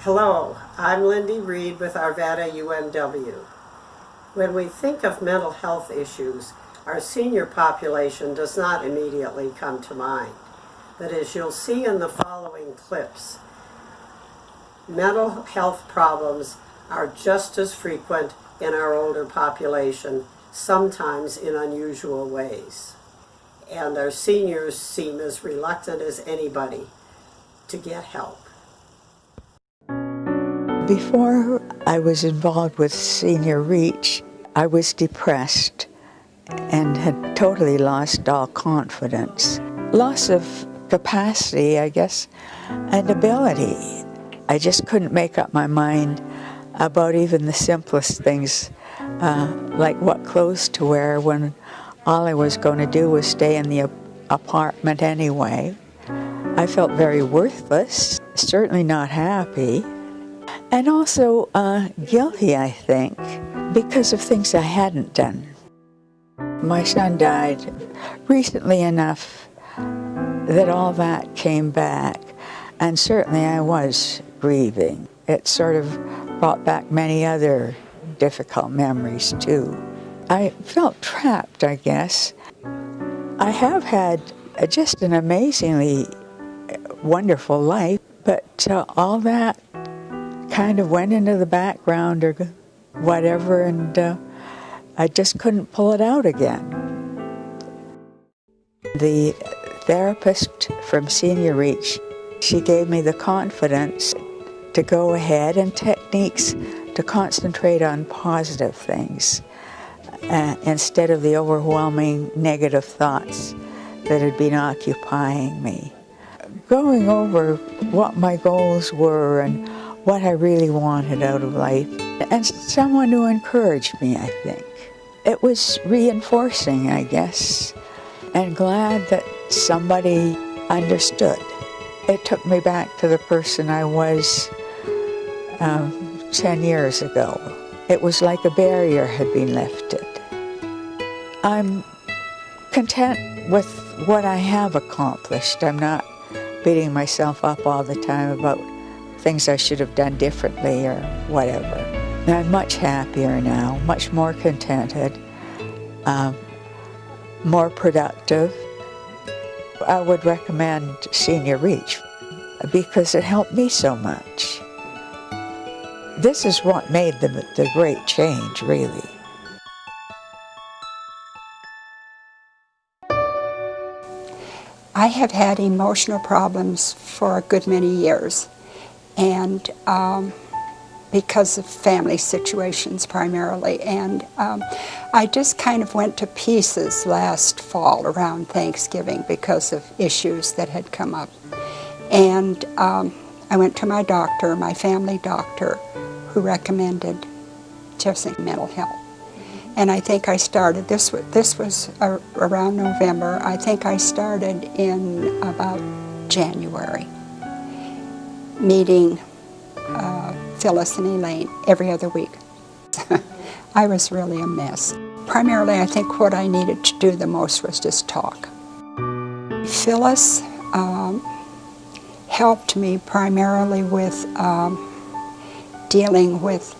Hello, I'm Lindy Reed with Arvada UMW. When we think of mental health issues, our senior population does not immediately come to mind. But as you'll see in the following clips, mental health problems are just as frequent in our older population, sometimes in unusual ways. And our seniors seem as reluctant as anybody to get help. Before I was involved with Senior Reach, I was depressed and had totally lost all confidence. Loss of capacity, I guess, and ability. I just couldn't make up my mind about even the simplest things, like what clothes to wear when all I was going to do was stay in the apartment anyway. I felt very worthless, certainly not happy. And also guilty, I think, because of things I hadn't done. My son died recently enough that all that came back, and certainly I was grieving. It sort of brought back many other difficult memories, too. I felt trapped, I guess. I have had just an amazingly wonderful life, but all that kind of went into the background or whatever, and I just couldn't pull it out again. The therapist from Senior Reach, she gave me the confidence to go ahead and techniques to concentrate on positive things instead of the overwhelming negative thoughts that had been occupying me. Going over what my goals were and what I really wanted out of life, and someone who encouraged me, I think. It was reinforcing, I guess, and glad that somebody understood. It took me back to the person I was 10 years ago. It was like a barrier had been lifted. I'm content with what I have accomplished. I'm not beating myself up all the time about things I should have done differently or whatever. And I'm much happier now, much more contented, more productive. I would recommend Senior Reach because it helped me so much. This is what made the great change, really. I have had emotional problems for a good many years, and because of family situations primarily, and I just kind of went to pieces last fall around Thanksgiving because of issues that had come up. And I went to my doctor, my family doctor, who recommended just mental health. And I think I started, this was around November, I think I started in about January, meeting Phyllis and Elaine every other week. I was really a mess. Primarily, I think what I needed to do the most was just talk. Phyllis helped me primarily with dealing with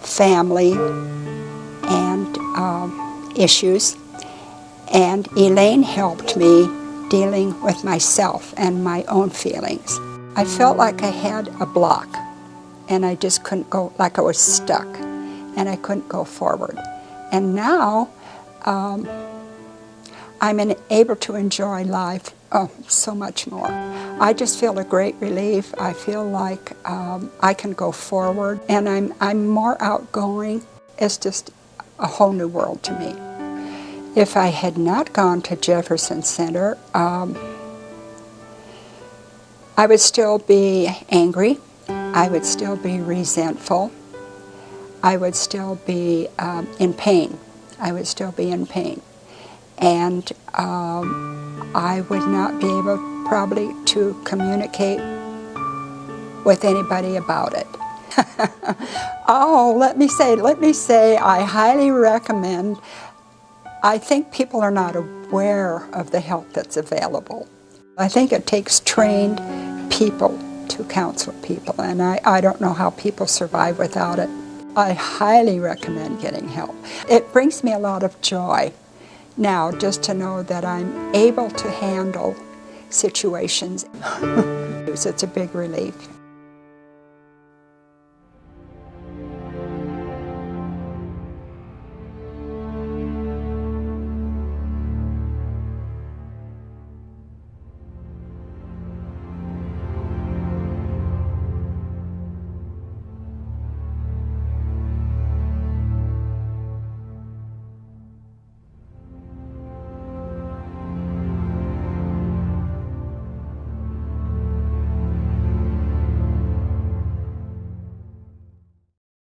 family and issues, and Elaine helped me dealing with myself and my own feelings. I felt like I had a block, and I just couldn't go, like I was stuck, and I couldn't go forward. And now I'm able to enjoy life so much more. I just feel a great relief. I feel like I can go forward, and I'm more outgoing. It's just a whole new world to me. If I had not gone to Jefferson Center, I would still be angry. I would still be resentful. I would still be in pain. I would still be in pain. And I would not be able probably to communicate with anybody about it. Oh, let me say, I highly recommend. I think people are not aware of the help that's available. I think it takes trained people to counsel people, and I don't know how people survive without it. I highly recommend getting help. It brings me a lot of joy now just to know that I'm able to handle situations. It's a big relief.